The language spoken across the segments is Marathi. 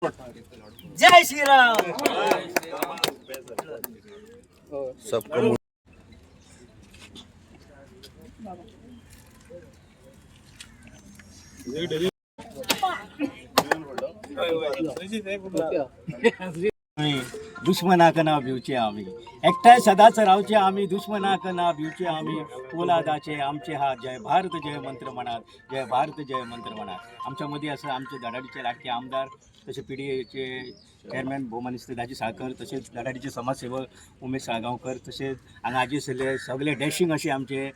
जय श्रीराम। सबको दुश्मनाक ना भिवचे आम्ही, एकठांय सदांच रावचे आम्ही, दुश्मनाक ना भिवचे आम्ही, पोलादाचे आमचे हा जय भारत जय मंत्र म्हणात, जय भारत जय मंत्र म्हणात। आमच्या मध्ये असं आमचे धडाडीचे लाडके आमदार, तसे PDAचे चेअरमॅन भौमानिस्ते दाजी साळकर, तसेच धडाडीचे समाजसेवक उमेश साळगांवकर, तसेच हांगा आजी सगळे डॅशिंग असे आमचे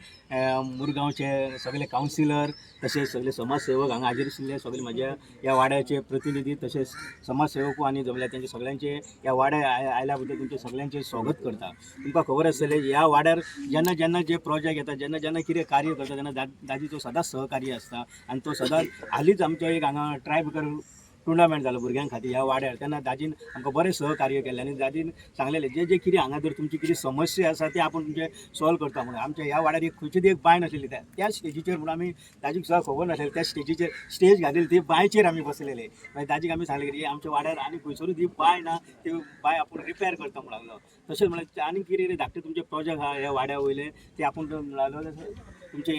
मुरगांवचे सगळे कावन्सिलर, तसेच सगळे समाजसेवक हांगा हाजीर आशिल्ले सगळे माझ्या या वाड्याचे प्रतिनिधी, तसेच समाजसेवक आणि जमल्या त्यांचे सगळ्यांचे या वाड्या आयल्या बद्दल तुमचे सगळ्यांचे स्वागत करता। तुमकां खबर आसतलें या वाड्यार जेन्ना जेन्ना जे प्रोजेक्ट येता, जेन्ना जेन्ना कितें कार्य करता तेन्ना दाजीचो सदांच सहकार्य आसता। आणि तो सदांच हालींच आमचो एक हांगा ट्रायबल टुर्नामेंट जालो भुरग्यां खातीर ह्या वाड्यार, तेन्ना दाजीन आमकां बरें सहकार्य केलें आनी दाजीन सांगलेलें जे जे कितें हांगा जर तुमची कितें समस्या आसा ते आपूण तुमचे सॉल्व करता म्हणून। आमच्या ह्या वाड्यार एक खंयचीच एक बाय नाशिल्ली, त्या स्टेजीचेर म्हणून आमी दाजीक सुद्दां खबर नासलें त्या स्टेजीचेर स्टेज घालिल्ली ती बायचेर आमी बसलेले। मागीर दाजीक आमी सांगलें की आमच्या वाड्यार आनी खंयसरूच ही बाय ना, ती बाय आपूण रिपेर करता म्हणून लागलो। तशेंच म्हळ्यार आनी कितें धाकटे तुमचे प्रोजेक्ट आहा ह्या वाड्या वयले ते आपूण लागलो तुमचे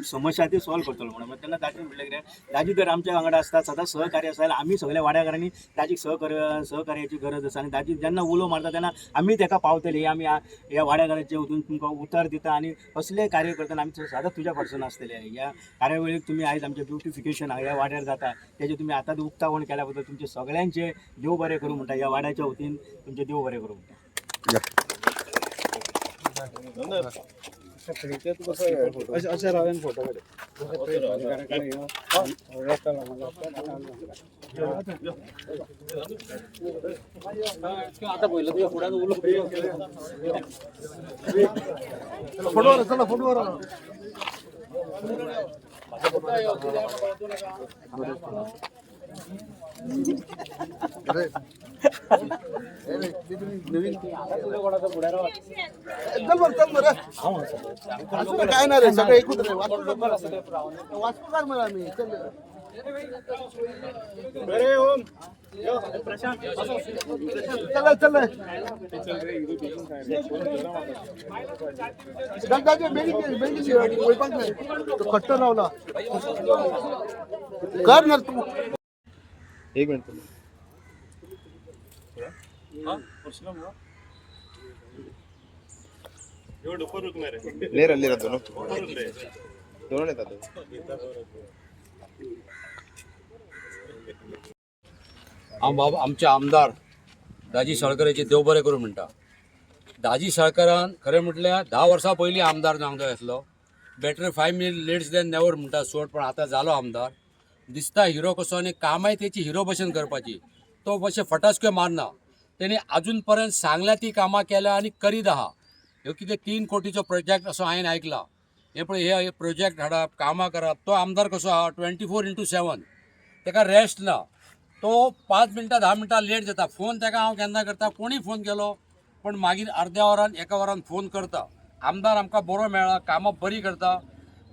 समस्या ते सॉल्व करतलो म्हणून। तेन्ना दाजीन म्हटलें कितें दाजी जर आमच्या वांगडा आसता सदांच सहकार्य आसा जाल्यार आमी सगळ्या वाड्याकारांनी दाजीक सहकार्याची गरज आसा। आनी दाजी जेन्ना उलो मारता तेन्ना आमी ताका पावतली, आमी ह्या वाड्याकारांचे वचून तुमकां उतर दिता आनी असले कार्य करतना आमी सदांच तुज्या फाटसून आसतले। ह्या कार्यावळीक तुमी आयज आमचें ब्युटिफिकेशन ह्या वाड्यार जाता तेजे तुमी आतांच उक्तावण केल्या बद्दल तुमचे सगळ्यांचे देव बरें करूं म्हणटा, ह्या वाड्याच्या वतीन तुमचे देव बरें करूं म्हणटा। अशा रावेन फोटो आता पहिलं तुझ्या पुढ्यात फोटोवर चला फोटोवर काय नाही रे सगळे एकूच रे वाचणार मला मी चला चला खट्ट लावला कर ना तू एक मिनिट लेरा दोनों लेतात आमचे आमदार दाजी साळकराचे देव बरें करूं म्हणटा। दाजी साळकरान खरें म्हटल्यार 10 वर्सां पयलीं आमदार जावंक जाय आसलो, better 5 minute let's than never म्हणटा सोड, पण आतां जालो आमदार। दिसता हिरो कसो आनी कामाय तेची हिरो भशेन करपाची, तो मातशें फटासक्यो मारना। तेणी अजून पर्यंत सांगल्या ती कामां केल्या आनी करीत आहा। ह्यो कितें 3 कोटीचो प्रोजेक्ट असो हांवें आयकला, हे पळय हे प्रोजेक्ट हाडप कामां करप, तो आमदार कसो आहा 24/7 ताका रेस्ट ना। तो 5 मिनटां 10 मिनटां लेट जाता, फोन ताका हांव केन्ना करता, कोणी फोन केलो पण मागीर अर्द्या वरान 1 वरान फोन करता। आमदार आमकां बरो मेळ्ळा, कामां बरी करता।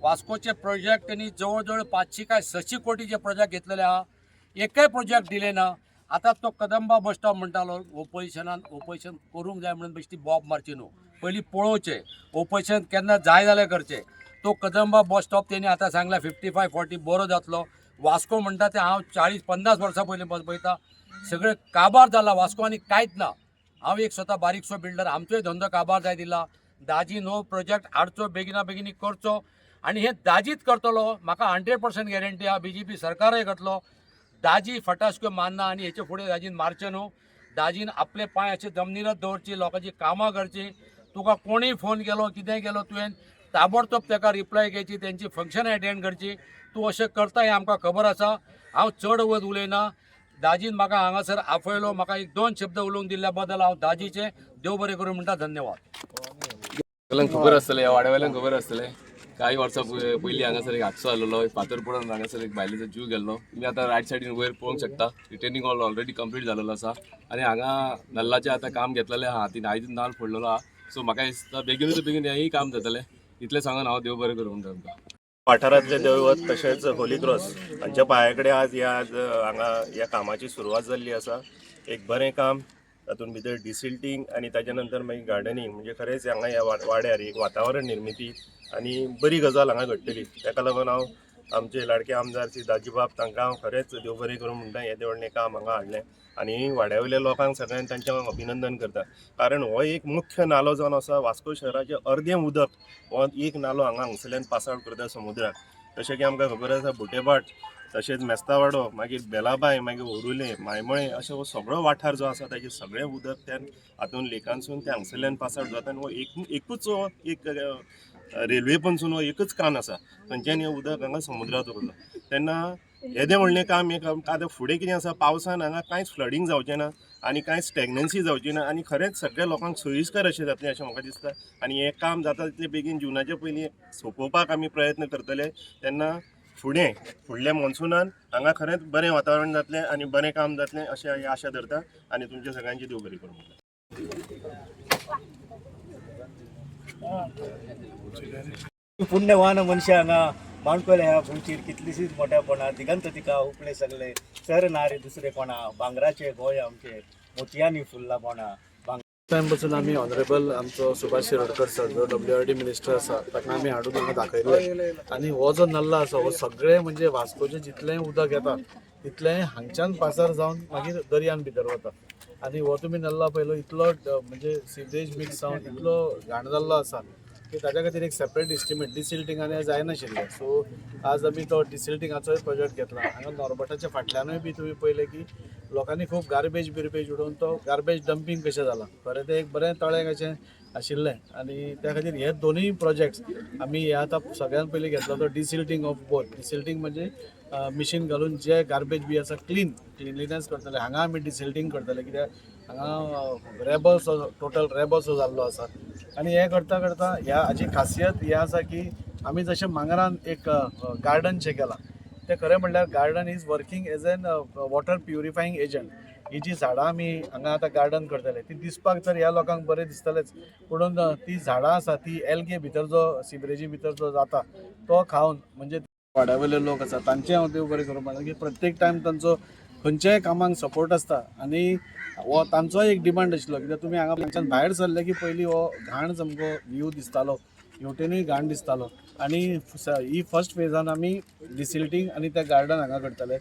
वास्कोचे प्रोजेक्ट त्यांनी जवळ जवळ 500 काय 600 कोटीचे प्रोजेक्ट घेतलेले आहा, एकय प्रोजेक्ट दिले ना। आता तो कदंबा बस स्टॉप म्हणटालो ओपोजिशन करूंक जाय म्हणून बेश्टी बॉब मारची न्हू, पयलीं पळोवचें ओपोजिशन केन्ना जाय जाल्यार करचें। तो कदंबा बस स्टॉप तेणी आतां सांगला 55-40 बरो जातलो। वास्को म्हणटा ते हांव 40-50 वर्सां पयलीं पळयता, सगळे काबार जाला वास्को आनी कांयच ना। हांव एक स्वता बारीकसो बिल्डर, आमचोय धंदो काबार जाय दिला। दाजी नो प्रोजेक्ट हाडचो बेगिना बेगिनी करचो आनी हे दाजीच करतलो, म्हाका 100% गॅरंटी आहा। BJP सरकारय करतलो, दाजी फटासक्यो मारना आनी हेचे फुडें दाजीन मारचें न्हू। दाजीन आपले पांय अशे जमनीरच दवरची, लोकांची कामां करची। तुका कोणीय फोन केलो कितेंय केलो तुवें ताबडतोब ताका रिप्लाय घेवची, तेंची फंक्शन अटेंड करची। तूं अशें करता हें आमकां खबर आसा। हांव चड वगत उलयना, दाजीन म्हाका हांगासर आपयलो, म्हाका 1-2 शब्द उलोवंक दिल्ल्या बद्दल हांव दाजीचे देव बरें करूं म्हणटा। धन्यवाद। खबर आसतलें ह्या वाड्यावयल्यांक खबर आसतलें, काही वर्सां पयलीं हांगासर एक हादसो जाल्लो, एक फातर पडून हांगासर एक बायलेचो जीव गेल्लो। तुमी आतां रायट सायडीन वयर पळोवंक शकता, रिटेनिंग वॉल ऑलरेडी कंप्लीट जाल्लो आसा आनी हांगा नल्लाचें आतां काम घेतलेलें आहा, ती आयज नाल फोडलेलो आहा। सो म्हाका दिसता बेगिनूच बेगीन हेंय काम जातलें। इतलें सांगून हांव देव बरें करूं म्हणटा तुमकां। वाठारांतले दैवत तशेंच होली क्रॉस हांच्या पांया कडेन आज हांगा ह्या कामाची सुरवात जाल्ली आसा. एक बरें काम, तातूंत भितर डिसिल्टींग आनी ताच्या नंतर मागीर गार्डनींग, म्हणजे खरेंच हांगा ह्या वाड्यार एक वातावरण निर्मिती आनी बरी गजाल हांगा घडटली. ताका लागून हांव आमचे लाडके आमदार श्री दाजीबाब तांकां हांव खरेंच देव बरें करूं म्हणटा. येदें व्हडलें काम हांगा हाडलें आनी वाड्यावयल्या लोकांक सगळ्यांक तांचें हांव अभिनंदन करता. कारण हो एक मुख्य नालो जावन आसा. वास्को शहराचें अर्दें उदक हो एक नालो हांगसरल्यान पास आवट करता समुद्राक. जशें की आमकां खबर आसा बुटेबाट, तशेंच मेस्तावाडो, मागीर बेलाबाय, मागीर ओरुले, मायमळे अशें हो सगळो वाठार जो आसा ताचें सगळें उदक त्या हातून लेकांसून त्या हांगसरल्यान पास आवट जाता. आनी हो एकूच हो एक रेल्वे पणसून हो एकच कान आसा, थंयच्यान हें उदक हांगा समुद्रांत वता. तेन्ना येदें व्हडलें काम एक आतां फुडें कितें आसा, पावसान हांगा कांयच फ्लडींग जावचें ना आनी कांय स्टॅग्नन्सी जावची ना आनी खरेंच सगळ्या लोकांक सोयीस्कर अशें जातलें अशें म्हाका दिसता. आनी हें काम जाता तितलें बेगीन जुनाच्या पयलीं सोंपोवपाक आमी प्रयत्न करतले. तेन्ना फुडल्या मॉन्सुनान हांगा खरेंच बरें वातावरण जातलें आनी बरें काम जातलें अशें हांव आशा धरता. आनी तुमच्या सगळ्यांची देव बरी करूं. पुण्यवान मनशां हांगा माणकोल्या ह्या भुंयचेर कितलीशीच मोठ्यापणां दिगंत तिका उपले सगळे सर नारे दुसरे कोणा भांगराचे गोंय आमचे मोतयांनी फुल्ला कोणा. टायम पासून आमी ऑनरेबल आमचो सुभाष शिरोडकर सर जो WRD मिनिस्टर आसा ताका आमी हाडून हांगा दाखयले. आनी हो जो नल्ला आसा हो सगळें म्हणजे वास्कोचें जितलें उदक येता तितलें हांगच्यान पासार जावन मागीर दर्यान भितर वता. आनी हो तुमी नल्ला पयलो इतलो म्हणजे सिवेज मिक्स जावन इतलो घाण जाल्लो आसा की ताच्या खातीर एक सेपरेट एस्टिमेट डिसिल्टिंगान जायनाशिल्लें. सो आज आमी तो डिसिल्टिंगाचोय प्रोजेक्ट घेतला. हांगा नॉर्बटाच्या फाटल्यानूय बी तुमी पयलें की लोकांनी खूब गार्बेज उडोवन तो गार्बेज डंपींग कशें जालां. खरें तें एक बरें तळें कशें आशिल्लें आनी त्या खातीर हे दोनूय प्रोजेक्ट्स आमी हे आतां सगळ्यान पयलीं घेतलो तो डिसिल्टिंग ऑफ बोथ. डिसिल्टिंग म्हणजे मिशीन घालून जे गार्बेज बी आसा क्लिनलीनेस करतले. हांगा आमी डिसिल्टिंग करतले कित्याक हांगा रेबोसो टोटल रेबोसो जाल्लो आसा. आनी हे करता करता ह्या हाची खासियत ही आसा की आमी जशें मांगरान एक गार्डन शें केलां तें खरें म्हणल्यार garden is working as an water purifying agent. ही जी झाडां आमी हांगा आतां गार्डन करतले ती दिसपाक तर ह्या लोकांक बरें दिसतलेंच, पूण ती झाडां आसा ती एल्गे भितर जो सिवरेजी भितर जो जाता तो खावन म्हणजे वाड्यावयले लोक आसा तांचें हांव देव बरें करूं म्हणटा की प्रत्येक टायम तांचो खंयच्याय कामाक सपोर्ट आसता. आनी हो तांचोय एक डिमांड आशिल्लो कित्याक तुमी हांगा हांगच्यान भायर सरले की पयलीं हो घाण सामको व्यू दिसतालो, हेवटेनूय घाण दिसतालो. आनी ही फर्स्ट फेजान आमी डिसिल्टींग आनी तें गार्डन हांगा करतले.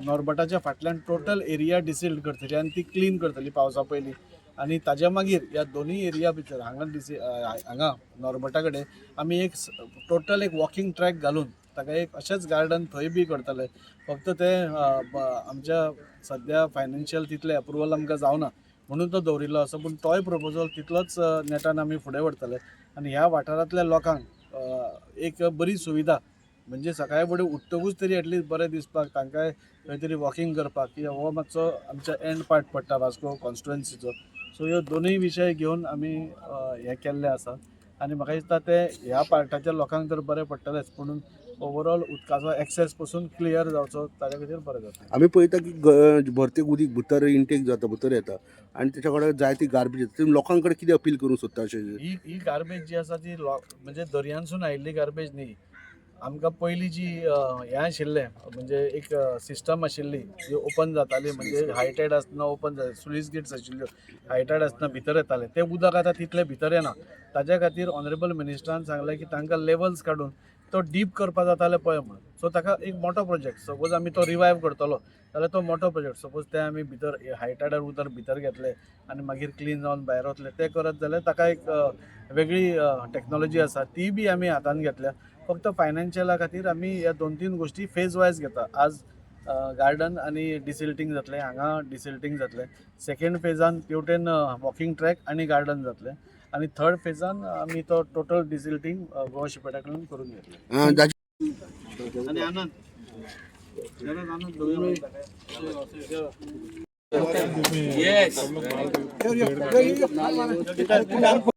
नॉर्बटाच्या फाटल्यान टोटल एरिया डिसिल्ट करतली आनी ती क्लीन करतली पावसा पयलीं. आनी ताज्या मागीर ह्या दोनूय एरिया भितर हांगा नॉर्बटा कडेन आमी एक टोटल एक वॉकिंग ट्रॅक घालून ताका एक अशेंच गार्डन थंय बी करतले. फक्त तें आमच्या सद्या फायनान्शियल तितलें अप्रुवल आमकां जावना म्हणून तो दवरिल्लो आसा, पूण तोय प्रपोजल तितलोच नेटान आमी फुडें व्हरतले. आनी ह्या वाठारांतल्या लोकांक एक बरी सुविधा म्हणजे सकाळी फुडें उठतकूच तरी एटलीस्ट बरें दिसपाक तांकांय खंय तरी वॉकिंग करपाक की हो मातसो आमच्या एंड पार्ट पडटा वास्को कॉन्स्टिट्युएन्सीचो. सो ह्यो दोनूय विशय घेवन आमी हें केल्लें आसा. आनी म्हाका दिसता ते ह्या पार्टाच्या लोकांक तर बरें पडटलेंच, पूण ओवरऑल उदकाचो एक्सेस पासून क्लियर जावचो ताच्या खातीर बरें जाता. आमी पळयता की भरतेक उदीक भितर इंटेक जाता, भितर येता आनी तेच्या कडेन जायती गार्बेज येता. तुमी लोकां कडेन कितें अपील करूंक सोदता अशें? ही गार्बेज जी आसा ती म्हणजे दर्यांसून आयिल्ली गार्बेज न्ही. आमकां पयलीं जी हें आशिल्लें म्हणजे एक सिस्टम आशिल्ली जी ओपन जाताली म्हणजे हायटेड आसतना ओपन जाताली, स्लुईस गेट्स आशिल्ल्यो हायटेड आसतना भितर येताले तें उदक आतां तितलें भितर येना. ताच्या खातीर ऑनरेबल मिनिस्टरान सांगलें की तांकां लेवल्स काडून तो डीप करपा जाताले पळय म्हणून. सो ताका एक मोठो प्रोजेक्ट सपोज आमी तो रिवायव करतलो जाल्यार तो मोठो प्रोजेक्ट सपोज ते आमी भितर हायटेडार उदक भितर घेतले आनी मागीर क्लीन जावन भायर वतले ते करत जाल्यार ताका एक वेगळी टेक्नॉलॉजी आसा ती बी आमी हातान घेतल्या. फक्त फायनान्शियला खातीर आमी ह्या 2-3 गोश्टी फेज वायज घेता. आज गार्डन आनी डिसिल्टींग जातलें, हांगा डिसिल्टींग जातलें. सेकेंड फेजान तेवटेन वॉकिंग ट्रॅक आनी गार्डन जातलें आनी थर्ड फेजान आमी तो टोटल डिसिल्टींग गोवा शिपेटा कडून करून घेतलें. आनी आनंद येस.